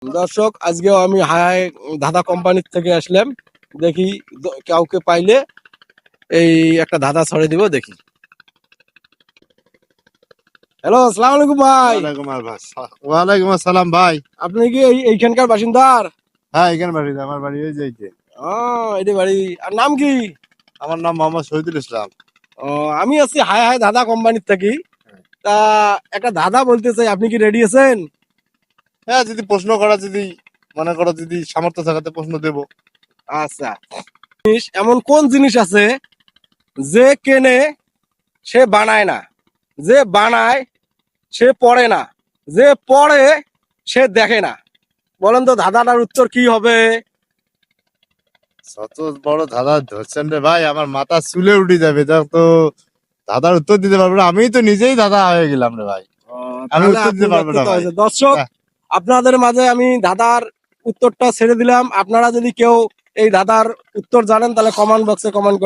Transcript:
দর্শক, আজকেও আমি হাই ধাঁধা কোম্পানির থেকে আসলাম। দেখি কাউকে পাইলে এই একটা ধাঁধা ছড়ে দিব, দেখি। হ্যালো, আসসালামু আলাইকুম ভাই। ওয়ালাইকুম আসসালাম ভাই। আপনি কি এইখানকার বাসিন্দার? হ্যাঁ, এখানে বাড়ি, আমার বাড়ি ওই যে এইখানে। এটি বাড়ি। আর নাম কি? আমার নাম মোহাম্মদ শহীদুল ইসলাম। ও, আমি আছি হাই হাই ধাঁধা কোম্পানির থেকে। তা একটা ধাঁধা বলতে চাই, আপনি কি রেডি আছেন? হ্যাঁ, যদি প্রশ্ন করা, যদি মনে করো, যদি সামর্থ্য থাকাতে প্রশ্ন দেব। আচ্ছা, এমন কোন জিনিস আছে যে কেনে সে বানায় না, যে বানায় সে পড়ে না, যে পড়ে সে দেখে না? বলেন তো ধাঁধাটার উত্তর কি হবে? শত বড় ধাঁধা ধরছেন রে ভাই, আমার মাথা চুলে উঠে যাবে। তো ধাঁধার উত্তর দিতে পারবো না, আমি তো নিজেই ধাঁধা হয়ে গেলাম রে ভাই। আমি তাহলে উত্তর আপনি দিতে পারবো না ব্যর্থ ভাই। হয়েছেন। দর্শক, হ্যাঁ। আপনাদের মাঝে আমি ধাঁধার উত্তরটা ছেড়ে দিলাম। আপনারা যদি কেউ এই ধাঁধার উত্তর জানেন তাহলে কমেন্ট বক্সে কমেন্ট